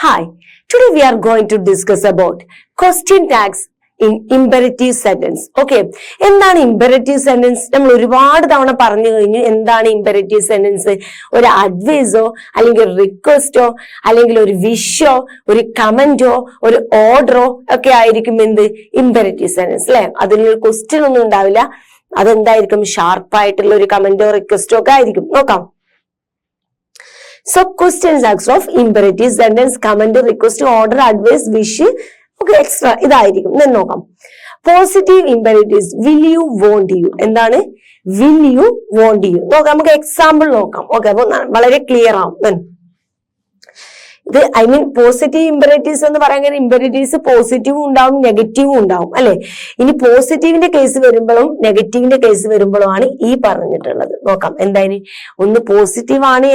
Hi, today we are going to discuss about question tags in imperative sentence. Okay, എന്താണ് imperative sentence? നമ്മൾ ഒരുപാട് തവണ പറഞ്ഞു കഴിഞ്ഞു എന്താണ് imperative sentence. ഒരു അഡ്വൈസോ അല്ലെങ്കിൽ റിക്വസ്റ്റോ അല്ലെങ്കിൽ ഒരു വിഷോ ഒരു കമന്റോ ഒരു ഓർഡറോ ഒക്കെ ആയിരിക്കും എന്ത് imperative sentence അല്ലെ. അതിലൊരു ക്വസ്റ്റ്യൻ ഒന്നും ഉണ്ടാവില്ല. അതെന്തായിരിക്കും? ഷാർപ്പായിട്ടുള്ള ഒരു കമന്റോ റിക്വസ്റ്റോ ഒക്കെ ആയിരിക്കും. നോക്കാം. So questions acts of imperative sentence, comment, request, order, advice, wish, okay, extra ഇതായിരിക്കും. then നോക്കാം. Positive imperatives will you, want you. എന്താണ്? will you, want you. നോക്കാം, നമുക്ക് എക്സാമ്പിൾ നോക്കാം. ഓക്കെ, അപ്പൊ വളരെ ക്ലിയർ ആവും. then ഇത് പോസിറ്റീവ് ഇമ്പരേറ്റീവ്സ് എന്ന് പറയാൻ ഇമ്പരേറ്റീവ്സ് പോസിറ്റീവും ഉണ്ടാവും നെഗറ്റീവും ഉണ്ടാവും അല്ലെ. ഇനി പോസിറ്റീവിന്റെ കേസ് വരുമ്പോഴും നെഗറ്റീവിന്റെ കേസ് വരുമ്പോഴും ആണ് ഈ പറഞ്ഞിട്ടുള്ളത്. നോക്കാം എന്തായാലും. ഒന്ന് പോസിറ്റീവ് ആണ്,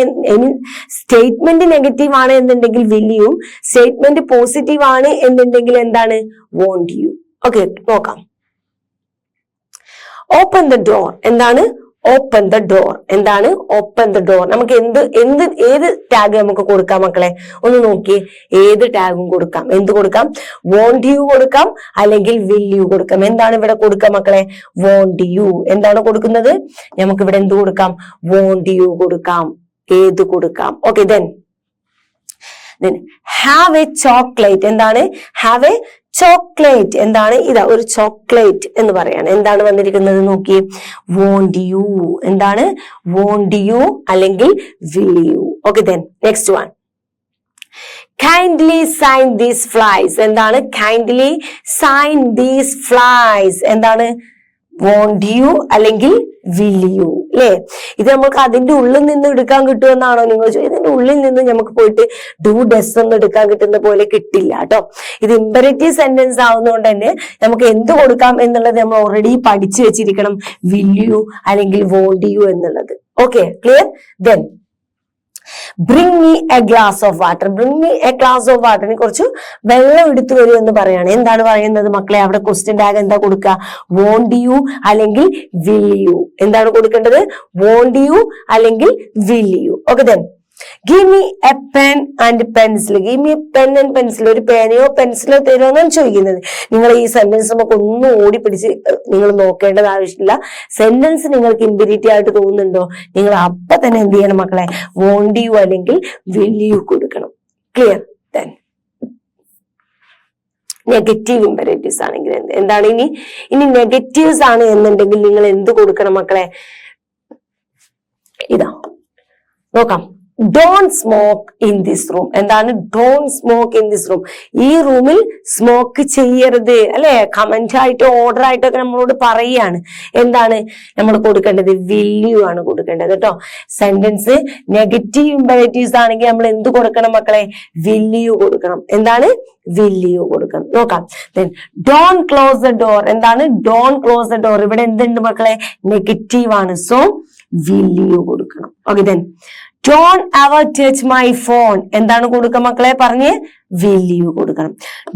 സ്റ്റേറ്റ്മെന്റ് നെഗറ്റീവ് ആണ് എന്നുണ്ടെങ്കിൽ വില്ലിയും, സ്റ്റേറ്റ്മെന്റ് പോസിറ്റീവ് ആണ് എന്നുണ്ടെങ്കിൽ എന്താണ്? Won't you. ഓക്കെ, നോക്കാം. Open the door. എന്താണ്? Open the door. എന്താണ്? Open the door. നമുക്ക് ഏത് ടാഗ് നമുക്ക് കൊടുക്കാം മക്കളെ? ഒന്ന് നോക്കി. ഏത് ടാഗും കൊടുക്കാം. എന്ത് കൊടുക്കാം? വോണ്ട് യു കൊടുക്കാം, അല്ലെങ്കിൽ വിൽ യു കൊടുക്കാം. എന്താണ് ഇവിടെ കൊടുക്കാം മക്കളെ? Won't you. എന്താണ് കൊടുക്കുന്നത്? നമുക്ക് ഇവിടെ എന്ത് കൊടുക്കാം? വോണ്ട് യു കൊടുക്കാം. ഏത് കൊടുക്കാം? Okay, then have a chocolate. എന്താണ്? Have a chocolate. എന്താണ്? ഇതാ ഒരു ചോക്ലേറ്റ് എന്ന് പറയാണ്. എന്താണ് വന്നിരിക്കുന്നത്? നോക്കി. Won't you. എന്താണ്? വോണ്ട് യു അല്ലെങ്കിൽ will you. Okay, then next one. Kindly sign these files. എന്താണ്? Kindly sign these files. എന്താണ്? വോണ്ട് യു അല്ലെങ്കിൽ വിൽ യു അല്ലെ. ഇത് നമുക്ക് അതിന്റെ ഉള്ളിൽ നിന്ന് എടുക്കാൻ കിട്ടുമെന്നാണോ നിങ്ങൾ ചോദിച്ചത്? ഇതിന്റെ ഉള്ളിൽ നിന്ന് നമുക്ക് പോയിട്ട് ഡു ഡസ് ഒന്നും എടുക്കാൻ കിട്ടുന്ന പോലെ കിട്ടില്ല കേട്ടോ. ഇത് ഇമ്പരേറ്റീവ് സെന്റൻസ് ആവുന്നതുകൊണ്ട് തന്നെ നമുക്ക് എന്ത് കൊടുക്കാം എന്നുള്ളത് നമ്മൾ ഓൾറെഡി പഠിച്ചു വെച്ചിരിക്കണം. വിൽ യു അല്ലെങ്കിൽ വോണ്ട് യു എന്നുള്ളത്. Okay, clear? then bring me a glass of water. Bring me a glass of വാട്ടറിന് കുറച്ച് വെള്ളം എടുത്തു വരൂ എന്ന് പറയാണ്. എന്താണ് പറയുന്നത് മക്കളെ? അവിടെ ക്വസ്റ്റ്യൻ ടാഗ് എന്താ കൊടുക്കുക? വോണ്ട് യു അല്ലെങ്കിൽ വിൽ യു. എന്താണ് കൊടുക്കേണ്ടത്? വോണ്ട് യു അല്ലെങ്കിൽ will you. Okay, then give me a pen and pencil. give me a pen and pencil. ഒരു പേനയോ പെൻസിലോ തരുമോ എന്നാണ് ചോദിക്കുന്നത്. നിങ്ങൾ ഈ സെന്റൻസ് നമുക്ക് ഒന്നും ഓടിപ്പിടിച്ച് നിങ്ങൾ നോക്കേണ്ടത് ആവശ്യമില്ല. സെന്റൻസ് നിങ്ങൾക്ക് ഇമ്പരേറ്റീവ് ആയിട്ട് തോന്നുന്നുണ്ടോ? നിങ്ങൾ അപ്പൊ തന്നെ എന്ത് ചെയ്യണം മക്കളെ? വോണ്ട് യു അല്ലെങ്കിൽ വിൽ യു കൊടുക്കണം. ക്ലിയർ? then നെഗറ്റീവ് ഇമ്പരേറ്റീവ്സ് ആണെങ്കിൽ എന്താണ്? ഇനി നെഗറ്റീവ്സ് ആണ് എന്നുണ്ടെങ്കിൽ നിങ്ങൾ എന്ത് കൊടുക്കണം മക്കളെ? ഇതാ നോക്കാം. Don't smoke in this room. എന്താണ്? Don't smoke in this room. ഈ റൂമിൽ സ്മോക്ക് ചെയ്യരുത് അല്ലെ. കമന്റ് ആയിട്ടോ ഓർഡർ ആയിട്ടോ ഒക്കെ നമ്മളോട് പറയാണ്. എന്താണ് നമ്മൾ കൊടുക്കേണ്ടത്? വില്യു ആണ് കൊടുക്കേണ്ടത് കേട്ടോ. സെന്റൻസ് നെഗറ്റീവ് ഇമ്പരേറ്റീവ്സ് ആണെങ്കിൽ നമ്മൾ എന്ത് കൊടുക്കണം മക്കളെ? വില്യു കൊടുക്കണം. എന്താണ്? വില്യു കൊടുക്കണം. നോക്കാം. then don't close the door. എന്താണ്? don't close the door. ഇവിടെ എന്തുണ്ട് മക്കളെ? നെഗറ്റീവ് ആണ്. സോ വില്യു കൊടുക്കണം. Okay, then don't ever touch my phone. എന്താണ് കൊടുക്കുക മക്കളെ? പറഞ്ഞ് will you കൊടുക്കണം.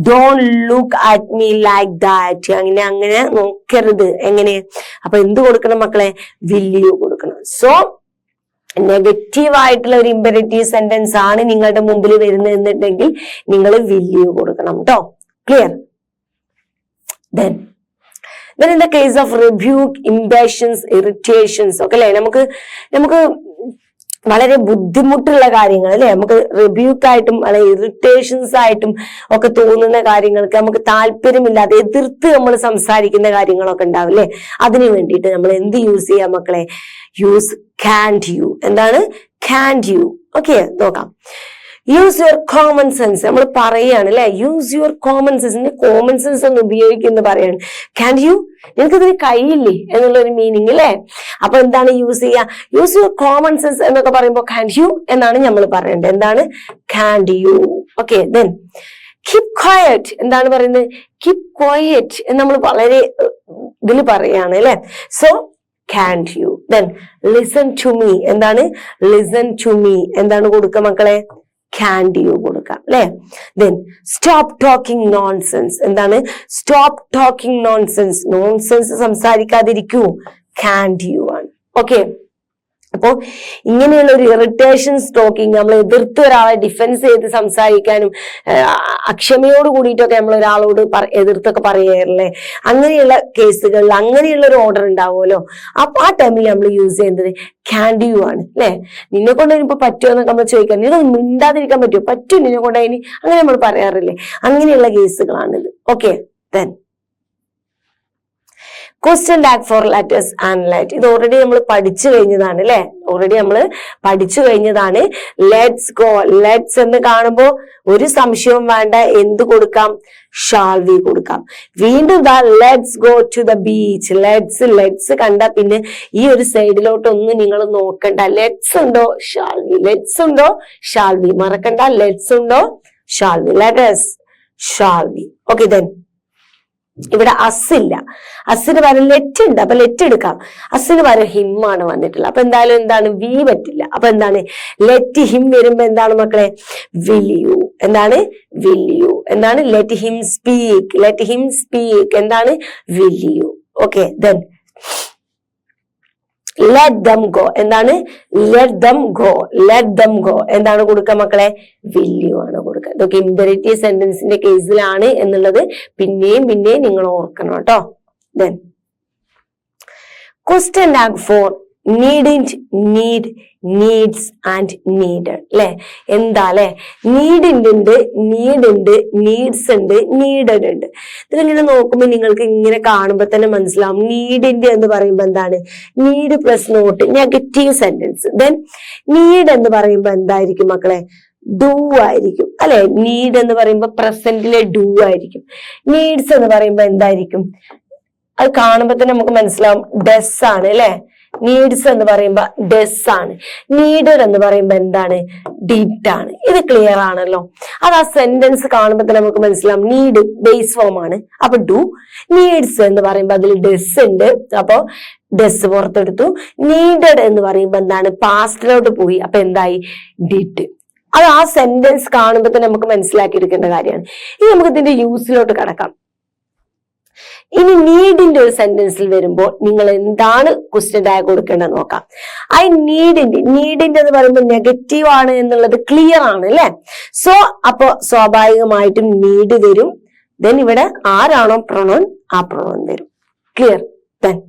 don't look at me like that. അങ്ങനെ നോക്കരുത്. എങ്ങനെ? അപ്പൊ എന്ത് കൊടുക്കണം മക്കളെ? will you കൊടുക്കണം. സോ നെഗറ്റീവ് ആയിട്ടുള്ള ഒരു ഇമ്പരേറ്റീവ് സെന്റൻസ് ആണ് നിങ്ങളുടെ മുമ്പിൽ വരുന്നത് എന്നുണ്ടെങ്കിൽ നിങ്ങൾ will you കൊടുക്കണം കേട്ടോ. Clear? then in the case of rebuke, impatience, irritations ഒക്കെ അല്ലെ, നമുക്ക് വളരെ ബുദ്ധിമുട്ടുള്ള കാര്യങ്ങൾ അല്ലെ, നമുക്ക് റിബ്യൂക്ക് ആയിട്ടും അല്ലെ ഇറിറ്റേഷൻസ് ആയിട്ടും ഒക്കെ തോന്നുന്ന കാര്യങ്ങൾക്ക് നമുക്ക് താല്പര്യമില്ലാതെ എതിർത്ത് നമ്മൾ സംസാരിക്കുന്ന കാര്യങ്ങളൊക്കെ ഉണ്ടാവും അല്ലെ. അതിനു വേണ്ടിയിട്ട് നമ്മൾ എന്ത് യൂസ് ചെയ്യാം മക്കളെ? Use can't you. എന്താണ്? can't you. ഓക്കെ, നോക്കാം. Use your common sense. നമ്മൾ പറയാണ് അല്ലെ, use your common sense. Common sense ഒന്ന് ഉപയോഗിക്കുന്നു പറയാണ്. ക്യാൻ യു, നിനക്കിതിന് കഴിയില്ലേ എന്നുള്ളൊരു മീനിങ് അല്ലെ. അപ്പൊ എന്താണ് യൂസ് ചെയ്യുക? യൂസ് യുവർ കോമൺ സെൻസ് എന്നൊക്കെ പറയുമ്പോൾ ക്യാൻ യു എന്നാണ് നമ്മൾ പറയേണ്ടത്. എന്താണ്? Can you. Okay, then keep quiet. എന്താണ് പറയുന്നത്? കീപ് ക്വയറ്റ് എന്ന് നമ്മൾ വളരെ ഇതിൽ പറയാണ് അല്ലെ. So can't you. then listen to me. എന്താണ്? listen to me. എന്താണ് കൊടുക്കുക മക്കളെ? can't you കൊടുക്കാം അല്ലെ. then stop talking nonsense. എന്താണ്? stop talking nonsense. നോൺസെൻസ് സംസാരിക്കാതിരിക്കൂ. can't you ആണ്. ഓക്കെ, അപ്പോ ഇങ്ങനെയുള്ള ഒരു ഇറിറ്റേഷൻ സ്റ്റോക്കിങ്, നമ്മൾ എതിർത്ത് ഒരാളെ ഡിഫെൻസ് ചെയ്ത് സംസാരിക്കാനും അക്ഷമയോട് കൂടിയിട്ടൊക്കെ നമ്മൾ ഒരാളോട് എതിർത്തൊക്കെ പറയാറില്ലേ, അങ്ങനെയുള്ള കേസുകളിൽ അങ്ങനെയുള്ള ഒരു ഓർഡർ ഉണ്ടാവുമല്ലോ. അപ്പൊ ആ ടൈമിൽ നമ്മൾ യൂസ് ചെയ്യുന്നത് ക്യാൻ ഡു ആണ് അല്ലെ. നിന്നെ കൊണ്ട് ഇനിയിപ്പോ പറ്റുമോ എന്നൊക്കെ നമ്മൾ ചോദിക്കാൻ, നിന്നെ മിണ്ടാതിരിക്കാൻ പറ്റുമോ, പറ്റും നിന്നെ കൊണ്ട് അതിന്, അങ്ങനെ നമ്മൾ പറയാറില്ലേ, അങ്ങനെയുള്ള കേസുകളാണിത്. Okay, then question tag for let us and let. ഇത് ഓൾറെഡി നമ്മൾ പഠിച്ചു കഴിഞ്ഞതാണ് അല്ലെ, ഓൾറെഡി നമ്മൾ പഠിച്ചു കഴിഞ്ഞതാണ്. ലെറ്റ്സ് ഗോ, ലെറ്റ്സ് എന്ന് കാണുമ്പോൾ ഒരു സംശയവും വേണ്ട, എന്ത് കൊടുക്കാം, ഷാൾ വി കൊടുക്കാം. വീണ്ടും ദാ let's go to the beach. Let's കണ്ട പിന്നെ ഈ ഒരു സൈഡിലോട്ടൊന്നും നിങ്ങൾ നോക്കണ്ട. ലെറ്റ്സ് ഉണ്ടോ ഷാൾ വി, ലെറ്റ്സ് ഉണ്ടോ ഷാൾ വി, മറക്കണ്ട. ലെറ്റ്സ് ഉണ്ടോ shall we, let's shall we. Okay, then ഇവിടെ അസില്ല, അസിന് പകരം ലെറ്റ് ഉണ്ട്, അപ്പൊ ലെറ്റ് എടുക്കാം. അസിന് പകരം ഹിം ആണ് വന്നിട്ടുള്ളത്, അപ്പൊ എന്തായാലും എന്താണ്, വി പറ്റില്ല. അപ്പൊ എന്താണ്, ലെറ്റ് ഹിം വരുമ്പോ എന്താണ് മക്കളെ, വിൽ യു. എന്താണ്, വിൽ യു. എന്താണ്, let him speak, let him speak. എന്താണ്, will you. Okay, then let them go. എന്താണ്, let them go, let them go. എന്താണ് കൊടുക്കുക മക്കളെ, വിൽ യു ആണ് കൊടുക്കുക. ഇതൊക്കെ ഇമ്പരേറ്റീവ് സെന്റൻസിന്റെ കേസിലാണ് എന്നുള്ളത് പിന്നെയും നിങ്ങൾ ഓർക്കണം കേട്ടോ. Then question tag for needn't, need, needs and needed അല്ലെ. എന്താ അല്ലെ, നീഡിന്റെ ഉണ്ട്, നീഡ് ഉണ്ട്, നീഡ്സ് ഉണ്ട്, നീഡഡ് ഉണ്ട്. ഇതിലിങ്ങനെ നോക്കുമ്പോൾ നിങ്ങൾക്ക് ഇങ്ങനെ കാണുമ്പോൾ തന്നെ മനസ്സിലാവും, നീഡിന്റെ എന്ന് പറയുമ്പോൾ എന്താണ്, need plus not, negative sentence. Then need എന്ന് പറയുമ്പോൾ എന്തായിരിക്കും മക്കളെ, ഡു ആയിരിക്കും അല്ലെ. നീഡ് എന്ന് പറയുമ്പോൾ പ്രസന്റിലെ ഡു ആയിരിക്കും. നീഡ്സ് എന്ന് പറയുമ്പോൾ എന്തായിരിക്കും, അത് കാണുമ്പോൾ തന്നെ നമുക്ക് മനസ്സിലാവും, ഡെസ് ആണ് അല്ലെ. നീഡ്സ് എന്ന് പറയുമ്പോ ഡെസ് ആണ്. നീഡഡ് എന്ന് പറയുമ്പോ എന്താണ്, ഡിഡ് ആണ്. ഇത് ക്ലിയർ ആണല്ലോ. അത് ആ സെന്റൻസ് കാണുമ്പോ തന്നെ നമുക്ക് മനസ്സിലാവും, നീഡ് ബേസ് ഫോം ആണ്, അപ്പൊ ഡു. നീഡ്സ് എന്ന് പറയുമ്പോ അതിൽ ഡെസ് ഉണ്ട്, അപ്പൊ ഡെസ് പുറത്തെടുത്തു. നീഡഡ് എന്ന് പറയുമ്പോ എന്താണ്, പാസ്റ്റിലോട്ട് പോയി, അപ്പൊ എന്തായി, ഡിഡ്. അത് ആ സെന്റൻസ് കാണുമ്പോ തന്നെ നമുക്ക് മനസ്സിലാക്കിയിരിക്കേണ്ട കാര്യമാണ്. ഇനി നമുക്ക് ഇതിന്റെ യൂസിലോട്ട് കടക്കാം. ഇനി നീഡിന്റെ ഒരു സെന്റൻസിൽ വരുമ്പോൾ നിങ്ങൾ എന്താണ് ക്വസ്റ്റ്യൻ ടാഗ് കൊടുക്കേണ്ടത് നോക്കാം. ഐ നീഡിന്റെ എന്ന് പറയുമ്പോൾ നെഗറ്റീവ് ആണ് എന്നുള്ളത് ക്ലിയർ ആണ് അല്ലെ. സോ അപ്പോ സ്വാഭാവികമായിട്ടും നീഡ് വരും. ദെൻ ഇവിടെ ആരാണോ പ്രൊണൗൺ ആ പ്രൊണൗൺ വരും. Clear. Then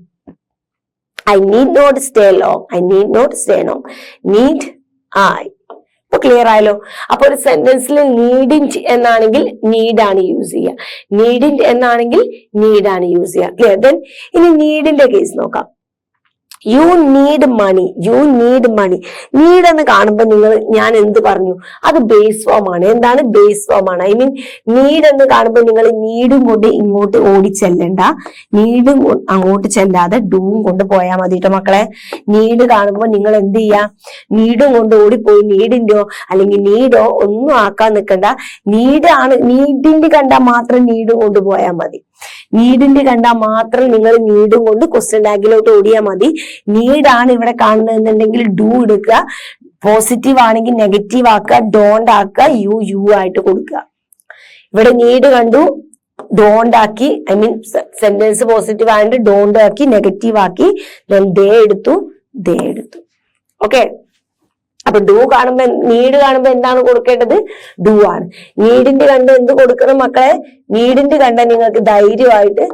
I need not stay long, I need not stay long, need I. ഇപ്പൊ ക്ലിയർ ആയല്ലോ. അപ്പൊ ഒരു സെന്റൻസിൽ നീഡിന്റ് എന്നാണെങ്കിൽ നീഡാണ് യൂസ് ചെയ്യുക, നീഡിന്റ് എന്നാണെങ്കിൽ നീഡാണ് യൂസ് ചെയ്യുക. ക്ലിയർ. ദെൻ ഇനി നീഡിന്റെ കേസ് നോക്കാം. You need money, you need money. Need എന്ന് കാണുമ്പോൾ ഞാൻ എന്ത് പറഞ്ഞു, അത് ബേസ് ഫോം ആണ്. എന്താണ്, ബേസ് ഫോം ആണ്. ഐ മീൻ നീഡ് എന്ന് കാണുമ്പോൾ നിങ്ങൾ നീഡും കൊണ്ട് ഇങ്ങോട്ട് ഓടി ചെല്ലണ്ട, നീഡും അങ്ങോട്ട് ചെല്ലാതെ ഡൂവും കൊണ്ട് പോയാൽ മതി കേട്ടോ മക്കളെ. നീഡ് കാണുമ്പോൾ നിങ്ങൾ എന്ത് ചെയ്യാ, നീഡും കൊണ്ട് ഓടിപ്പോയി നീഡിന്റെയോ അല്ലെങ്കിൽ നീഡോ ഒന്നും ആക്കാൻ നിൽക്കണ്ട. നീഡാണ്, നീഡിന്റെ കണ്ടാൽ മാത്രം നീഡും കൊണ്ട് പോയാൽ മതി. നീഡിന്റെ കണ്ടാൽ മാത്രം നിങ്ങൾ നീഡും കൊണ്ട് ക്വസ്റ്റ്യൻ ടാഗിലോട്ട് ഓടിയാൽ മതി. നീഡാണ് ഇവിടെ കാണുന്നതെന്നുണ്ടെങ്കിൽ ഡു എടുക്കുക, പോസിറ്റീവ് ആണെങ്കിൽ നെഗറ്റീവ് ആക്കുക, ഡോണ്ട് ആക്കുക, യു ആയിട്ട് കൊടുക്കുക. ഇവിടെ നീഡ് കണ്ടു, ഡോണ്ട് ആക്കി, ഐ മീൻ സെന്റൻസ് പോസിറ്റീവ് ആയിട്ട് ഡോണ്ട് ആക്കി, നെഗറ്റീവ് ആക്കി, ദേ എടുത്തു. ഓക്കെ. അപ്പൊ ഡു കാണുമ്പോ, നീഡ് കാണുമ്പോ എന്താണ് കൊടുക്കേണ്ടത്, ഡു ആണ്. നീഡിന്റെ കണ്ട് എന്ത് കൊടുക്കണം മക്കളെ, നീഡിന്റെ കണ്ട നിങ്ങൾക്ക് ധൈര്യമായിട്ട്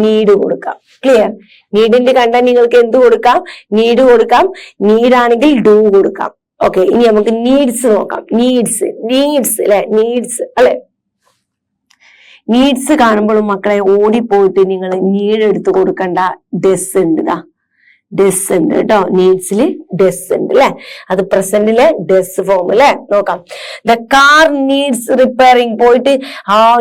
നീഡ് കൊടുക്കാം. ക്ലിയർ. നീഡിന്റെ കണ്ട നിങ്ങൾക്ക് എന്ത് കൊടുക്കാം, നീഡ് കൊടുക്കാം. നീഡാണെങ്കിൽ ഡു കൊടുക്കാം. ഓക്കെ. ഇനി നമുക്ക് നീഡ്സ് നോക്കാം. നീഡ്സ് അല്ലെ, നീഡ്സ് അല്ലെ. നീഡ്സ് കാണുമ്പോഴും മക്കളെ ഓടിപ്പോയിട്ട് നിങ്ങൾ നീഡ് എടുത്ത് കൊടുക്കണ്ട, ഡെസ് ഉണ്ട്. ഡെസ് ഉണ്ട് കേട്ടോ, നീഡ്സില് ഡെസ് ഉണ്ട് അല്ലെ. അത് പ്രസന്റിലെ ഡെസ് ഫോം അല്ലെ. നോക്കാം. The car needs repairing. പോയിട്ട്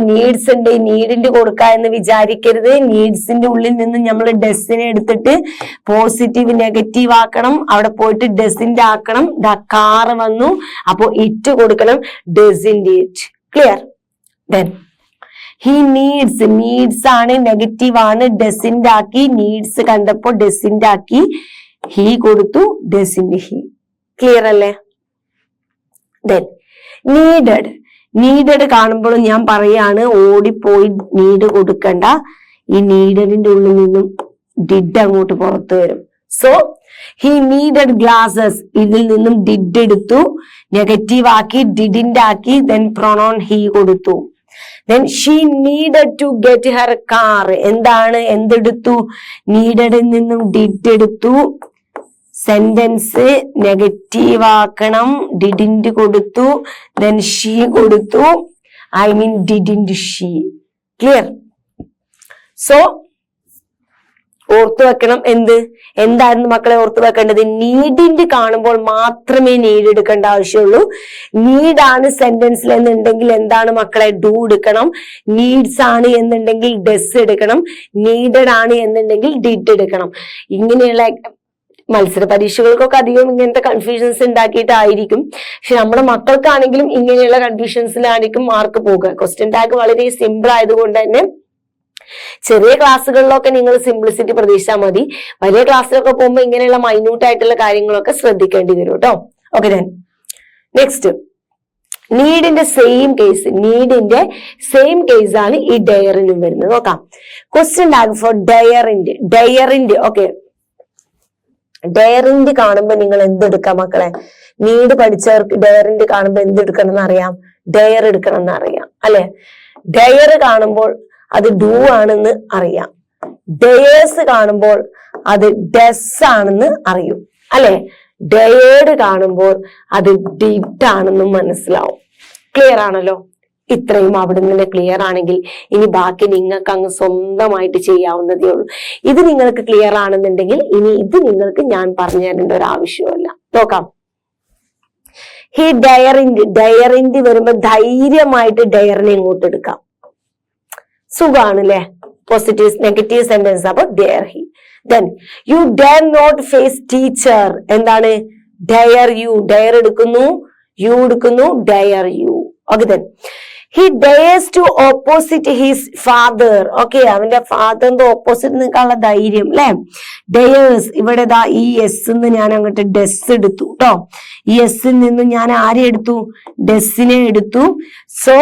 നീഡ്സ് ഉണ്ട്, നീഡിന്റെ കൊടുക്ക എന്ന് വിചാരിക്കരുത്. നീഡ്സിന്റെ ഉള്ളിൽ നിന്ന് നമ്മൾ ഡെസ്സിനെ എടുത്തിട്ട് പോസിറ്റീവ് നെഗറ്റീവ് ആക്കണം. അവിടെ പോയിട്ട് ഡെസിന്റെ ആക്കണം. ദ കാർ വന്നു, അപ്പോ ഇറ്റ് കൊടുക്കണം, doesn't it. Clear. Then he needs ആണ്, നെഗറ്റീവ് ആണ്, ഡെസിന്റെ ആക്കി. നീഡ്സ് കണ്ടപ്പോ ഡെസിന്റെ ആക്കി, ഹി കൊടുത്തു, ഡെസിന്റെ ഹി. ക്ലിയർ അല്ലേ. ദെൻ നീഡഡ് കാണുമ്പോഴും ഞാൻ പറയാണ്, ഓടിപ്പോയി നീഡ് കൊടുക്കണ്ട. ഈ നീഡഡിന്റെ ഉള്ളിൽ നിന്നും ഡിഡ് അങ്ങോട്ട് പുറത്തു വരും. സോ ഹി നീഡഡ് ഗ്ലാസസ്, ഇതിൽ നിന്നും ഡിഡ് എടുത്തു, നെഗറ്റീവ് ആക്കി, ഡിഡിന്റ് ആക്കി, ദെൻ പ്രൊണോൺ ഹി കൊടുത്തു. Then she needed to get her car. എന്താണ് എന്തെടുത്തു? നീഡഡിൽ നിന്നും ഡിഡ് എടുത്തു, സെന്റൻസ് നെഗറ്റീവ് ആക്കണം, ഡിഡിന്റ് കൊടുത്തു, then she കൊടുത്തു, I mean didn't she. Clear? So ഓർത്തു വെക്കണം. എന്തായിരുന്നു മക്കളെ ഓർത്തു വെക്കേണ്ടത്? നീഡിന്റ് കാണുമ്പോൾ മാത്രമേ നീഡ് എടുക്കേണ്ട ആവശ്യമുള്ളൂ. നീഡാണ് സെന്റൻസിൽ എന്നുണ്ടെങ്കിൽ എന്താണ് മക്കളെ? ഡു എടുക്കണം. നീഡ്സ് ആണ് എന്നുണ്ടെങ്കിൽ ഡെസ് എടുക്കണം. നീഡഡ് ആണ് എന്നുണ്ടെങ്കിൽ ഡിഡ് എടുക്കണം. ഇങ്ങനെയുള്ള മത്സര പരീക്ഷകൾക്കൊക്കെ അധികം ഇങ്ങനത്തെ കൺഫ്യൂഷൻസ് ഉണ്ടാക്കിയിട്ടായിരിക്കും. പക്ഷെ നമ്മുടെ മക്കൾക്കാണെങ്കിലും ഇങ്ങനെയുള്ള കൺഫ്യൂഷൻസിലായിരിക്കും മാർക്ക് പോകുക. ക്വസ്റ്റ്യൻ ടാഗ് വളരെ സിമ്പിൾ ആയതുകൊണ്ട് തന്നെ ചെറിയ ക്ലാസ്സുകളിലൊക്കെ നിങ്ങൾ സിംപ്ലിസിറ്റി പ്രതീക്ഷിച്ചാൽ മതി. വലിയ ക്ലാസ്സിലൊക്കെ പോകുമ്പോൾ ഇങ്ങനെയുള്ള മൈന്യൂട്ട് ആയിട്ടുള്ള കാര്യങ്ങളൊക്കെ ശ്രദ്ധിക്കേണ്ടി വരും കേട്ടോ. Okay, then next needn't same case. Needn't same case ആണ് ഈ ഡയറിനും വരുന്നത്. നോക്കാം. Question tag for daren't. Daren't okay, daren't കാണുമ്പോ നിങ്ങൾ എന്തെടുക്കാം മക്കളെ? നീഡ് പഠിച്ചവർക്ക് ഡയറിന്റ് കാണുമ്പോ എന്തെടുക്കണം എന്നറിയാം? ഡയർ എടുക്കണം എന്നറിയാം അല്ലെ? ഡയർ കാണുമ്പോൾ അത് ഡു ആണെന്ന് അറിയാം. ഡയേഴ്സ് കാണുമ്പോൾ അത് ഡെസ് ആണെന്ന് അറിയും അല്ലെ? ഡയേർഡ് കാണുമ്പോൾ അത് ഡിഡ് ആണെന്നും മനസ്സിലാവും. ക്ലിയർ ആണല്ലോ? ഇത്രയും അവിടെ നിന്ന് ക്ലിയർ ആണെങ്കിൽ ഇനി ബാക്കി നിങ്ങൾക്ക് അങ്ങ് സ്വന്തമായിട്ട് ചെയ്യാവുന്നതേ ഉള്ളൂ. ഇത് നിങ്ങൾക്ക് ക്ലിയർ ആണെന്നുണ്ടെങ്കിൽ ഇനി ഇത് നിങ്ങൾക്ക് ഞാൻ പറഞ്ഞു തരേണ്ട ഒരു ആവശ്യമല്ല. നോക്കാം. ഹി ഡയറിന്റ്. ഡയറിന്റ് വരുമ്പോ ധൈര്യമായിട്ട് ഡയറിനെ ഇങ്ങോട്ട് എടുക്കാം. സുഖാണല്ലേ? Positive negative sentence. അപ്പൊ dare he. Then you dare not face teacher. എന്താണ്? Dare you. ഡെയർ എടുക്കുന്നു, യു എടുക്കുന്നു, dare you. Okay, then he dares to opposite his father. Okay, അവന്റെ ഫാദറിന്റെ ഓപ്പോസിറ്റ് നിൽക്കാനുള്ള ധൈര്യം അല്ലെ? ഡെയേഴ്സ്. ഇവിടെ ഈ എസ് ഞാൻ അങ്ങോട്ട് ഡെസ് എടുത്തു കേട്ടോ. ഈ എസ്സിൽ നിന്ന് ഞാൻ ആരെ എടുത്തു? ഡെസ്സിനെ എടുത്തു. സോ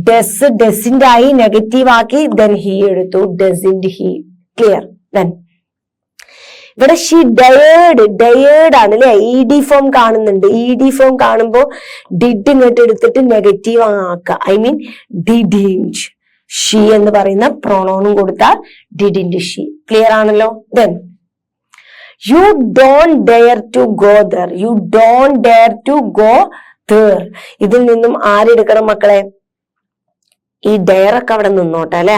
ഡെസ് ഡെസിന്റെ ആയി, നെഗറ്റീവ് ആക്കി, ദെൻ ഹി എടുത്തു. ഡെസിന്റ് ഹി. ക്ലിയർ? ദെൻ ഇവിടെ ഷി ഡയേർഡ്. ഡയേർഡ് ആണ് അല്ലെ? ഇ ഡി ഫോം കാണുന്നുണ്ട്. ഇ ഡി ഫോം കാണുമ്പോ ഡിഡ് ഇങ്ങോട്ട് എടുത്തിട്ട് നെഗറ്റീവ് ആക്കുക. I mean didn't. ഷി എന്ന് പറയുന്ന പ്രൊണോണും കൊടുത്താൽ ഡിഡിന്റ് ഷി. ക്ലിയർ ആണല്ലോ? Then you don't dare to go there. You don't dare to go there. ഇതിൽ നിന്നും ആരെടുക്കണം മക്കളെ? ഈ ഡെയർ ഒക്കെ അവിടെ നിന്നോട്ടെ അല്ലെ?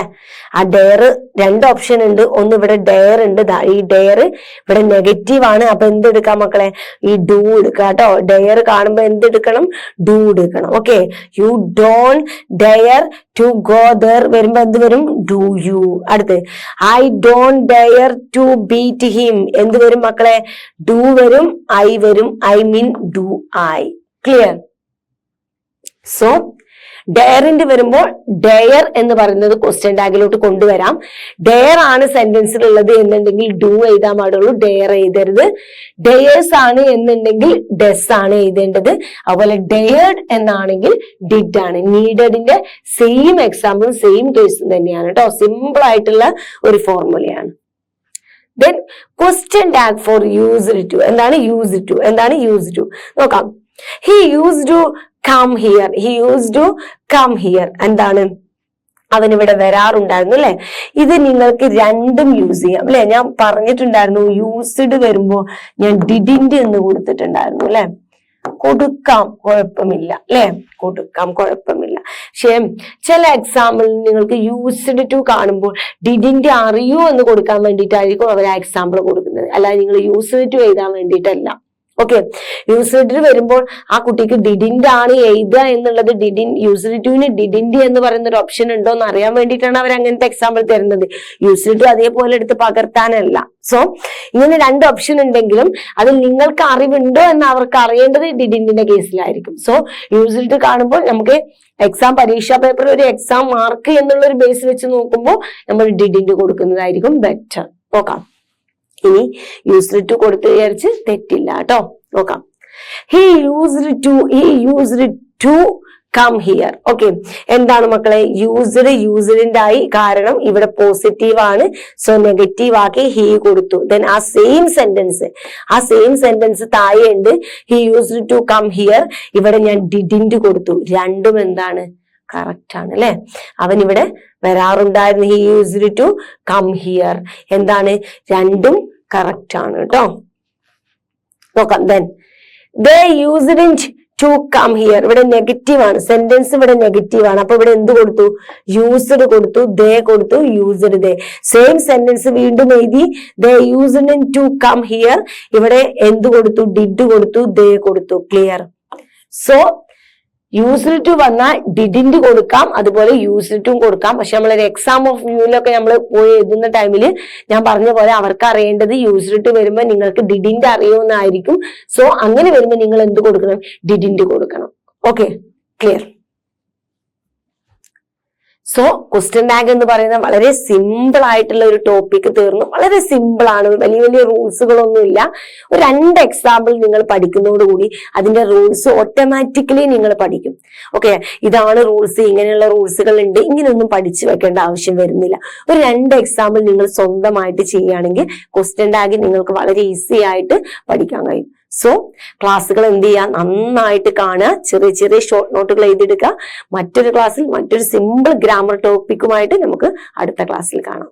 ആ ഡെയർ രണ്ട് ഓപ്ഷൻ ഉണ്ട്. ഒന്ന് ഇവിടെ ഡെയർ ഉണ്ട്. ഈ ഡെയർ ഇവിടെ നെഗറ്റീവ് ആണ്. അപ്പൊ എന്തെടുക്കാം മക്കളെ? ഈ ഡു എടുക്കാം കേട്ടോ. ഡെയർ കാണുമ്പോ എന്തെടുക്കണം? ഡു എടുക്കണം. Okay, you don't dare to go there വരുമ്പോ എന്ത് വരും? Do you. അടുത്ത് I don't dare to beat him. എന്ത് വരും മക്കളെ? ഡു വരും, ഐ വരും. I mean do I. Clear? So ഡെയറിന്റെ വരുമ്പോൾ ഡെയർ എന്ന് പറയുന്നത് ക്വസ്റ്റ്യൻ ടാഗിലോട്ട് കൊണ്ടുവരാം. ഡെയർ ആണ് സെന്റൻസിൽ ഉള്ളത് എന്നുണ്ടെങ്കിൽ ഡു എഴുതാൻ പാടുള്ളൂ, ഡെയർ എഴുതരുത്. ഡെയേഴ്സ് ആണ് എന്നുണ്ടെങ്കിൽ ഡെസ് ആണ് എഴുതേണ്ടത്. അതുപോലെ ഡെയർഡ് എന്നാണെങ്കിൽ ഡിഡ് ആണ്. നീഡഡിന്റെ സെയിം എക്സാമ്പിളും സെയിം കേസും തന്നെയാണ് കേട്ടോ. സിമ്പിൾ ആയിട്ടുള്ള ഒരു ഫോർമുലയാണ്. Then question tag for used to. എന്താണ് യൂസ്ഡ് ടു? എന്താണ് യൂസ്ഡ് ടു? നോക്കാം. He used to come here. He used to come here. എന്താണ്? അവനിവിടെ വരാറുണ്ടായിരുന്നു അല്ലെ? ഇത് നിങ്ങൾക്ക് രണ്ടും യൂസ് ചെയ്യാം അല്ലെ? ഞാൻ പറഞ്ഞിട്ടുണ്ടായിരുന്നു യൂസ്ഡ് വരുമ്പോ ഞാൻ ഡിഡിന്റ് എന്ന് കൊടുത്തിട്ടുണ്ടായിരുന്നു അല്ലെ? കൊടുക്കാം, കുഴപ്പമില്ല അല്ലെ? കൊടുക്കാം, കുഴപ്പമില്ല. പക്ഷെ ചില എക്സാമ്പിൾ നിങ്ങൾക്ക് യൂസ്ഡ് ടു കാണുമ്പോൾ ഡിഡിന്റ് അറിയൂ എന്ന് കൊടുക്കാൻ വേണ്ടിയിട്ടായിരിക്കും അവർ ആ എക്സാമ്പിൾ കൊടുക്കുന്നത്. അല്ലാതെ നിങ്ങൾ യൂസ്ഡ് ടു എഴുതാൻ വേണ്ടിയിട്ടല്ല. ഓക്കെ, യൂസ്ഡ് വരുമ്പോൾ ആ കുട്ടിക്ക് ഡിഡിന്റ് ആണ് എഴുതുക എന്നുള്ളത്. യൂസ്ഡ് ടുവിന് ഡിഡിന്റ് എന്ന് പറയുന്ന ഒരു ഓപ്ഷൻ ഉണ്ടോ എന്ന് അറിയാൻ വേണ്ടിയിട്ടാണ് അവർ അങ്ങനത്തെ എക്സാമ്പിൾ തരുന്നത്. യൂസ്ഡ് ടു അതേപോലെ എടുത്ത് പകർത്താനല്ല. സോ ഇങ്ങനെ രണ്ട് ഓപ്ഷൻ ഉണ്ടെങ്കിലും അതിൽ നിങ്ങൾക്ക് അറിവുണ്ടോ എന്ന് അവർക്ക് അറിയേണ്ടത് ഡിഡിന്റിന്റെ കേസിലായിരിക്കും. സോ യൂസ്ഡ് ടു കാണുമ്പോൾ നമുക്ക് എക്സാം പരീക്ഷാ പേപ്പറിൽ ഒരു എക്സാം മാർക്ക് എന്നുള്ള ഒരു ബേസ് വെച്ച് നോക്കുമ്പോൾ നമ്മൾ ഡിഡിന്റ് കൊടുക്കുന്നതായിരിക്കും ബെറ്റർ. നോക്കാം. ഇനി യൂസ്ഡ് ടു കൊടുത്ത് വിചാരിച്ച് തെറ്റില്ല കേട്ടോ. നോക്കാം. He used to come here. Okay, എന്താണ് മക്കളെ? യൂസ്ഡ് ആയി, കാരണം ഇവിടെ പോസിറ്റീവ് ആണ്. സോ നെഗറ്റീവ് ആക്കി ഹി കൊടുത്തു. ദെൻ ആ സെയിം സെന്റൻസ് താഴെ ഉണ്ട്. He used to come here, ഇവിടെ ഞാൻ ഡിഡിന്റ് കൊടുത്തു. രണ്ടും എന്താണ്? കറക്റ്റ് ആണ് അല്ലെ? അവൻ ഇവിടെ വരാറുണ്ടായിരുന്നു. He used to come here, എന്താണ്? രണ്ടും കറക്റ്റ് ആണ് കേട്ടോ. നോക്കാം. Then they used to come here, ഇവിടെ നെഗറ്റീവ് ആണ്, സെന്റൻസ് ഇവിടെ നെഗറ്റീവ് ആണ്. അപ്പൊ ഇവിടെ എന്ത് കൊടുത്തു? യൂസ്ഡ് കൊടുത്തു, ദേ കൊടുത്തു, യൂസ്ഡ് ദേ. സെയിം സെന്റൻസ് വീണ്ടും എഴുതി. They used to come here, ഇവിടെ എന്ത് കൊടുത്തു? ഡിഡ് കൊടുത്തു, ദേ കൊടുത്തു. ക്ലിയർ? സോ യൂസ്ഡ് ടു വന്നാൽ ഡിഡിന്റ് കൊടുക്കാം, അതുപോലെ യൂസ്ഡ് ടു കൊടുക്കാം. പക്ഷെ നമ്മളൊരു എക്സാം ഓഫ് വ്യൂയിലൊക്കെ നമ്മൾ പോയി എഴുതുന്ന ടൈമിൽ ഞാൻ പറഞ്ഞ പോലെ അവർക്ക് അറിയേണ്ടത് യൂസ്ഡ് ടു വരുമ്പോൾ നിങ്ങൾക്ക് ഡിഡിന്റ് അറിയുമെന്നായിരിക്കും. സോ അങ്ങനെ വരുമ്പോൾ നിങ്ങൾ എന്ത് കൊടുക്കണം? ഡിഡിന്റ് കൊടുക്കണം. Okay, clear? So question tag എന്ന് പറയുന്നത് വളരെ സിമ്പിൾ ആയിട്ടുള്ള ഒരു ടോപ്പിക് തീർന്നു. വളരെ സിമ്പിൾ ആണ്, വലിയ വലിയ റൂൾസുകളൊന്നും ഇല്ല. ഒരു 2 എക്സാമ്പിൾ നിങ്ങൾ പഠിക്കുന്നതോടുകൂടി അതിന്റെ റൂൾസ് ഓട്ടോമാറ്റിക്കലി നിങ്ങൾ പഠിക്കും. ഓക്കെ, ഇതാണ് റൂൾസ്, ഇങ്ങനെയുള്ള റൂൾസുകൾ ഉണ്ട്, ഇങ്ങനെയൊന്നും പഠിച്ചു വെക്കേണ്ട ആവശ്യം വരുന്നില്ല. ഒരു 2 എക്സാമ്പിൾ നിങ്ങൾ സ്വന്തമായിട്ട് ചെയ്യുകയാണെങ്കിൽ ക്വസ്റ്റ്യൻ ടാഗ് നിങ്ങൾക്ക് വളരെ ഈസി ആയിട്ട് പഠിക്കാൻ കഴിയും. സോ ക്ലാസ്സുകൾ എന്ത് ചെയ്യുക? നന്നായിട്ട് കാണുക, ചെറിയ ചെറിയ ഷോർട്ട് നോട്ടുകൾ എഴുതിയെടുക്കുക. മറ്റൊരു ക്ലാസ്സിൽ മറ്റൊരു സിമ്പിൾ ഗ്രാമർ ടോപ്പിക്കുമായിട്ട് നമുക്ക് അടുത്ത ക്ലാസ്സിൽ കാണാം.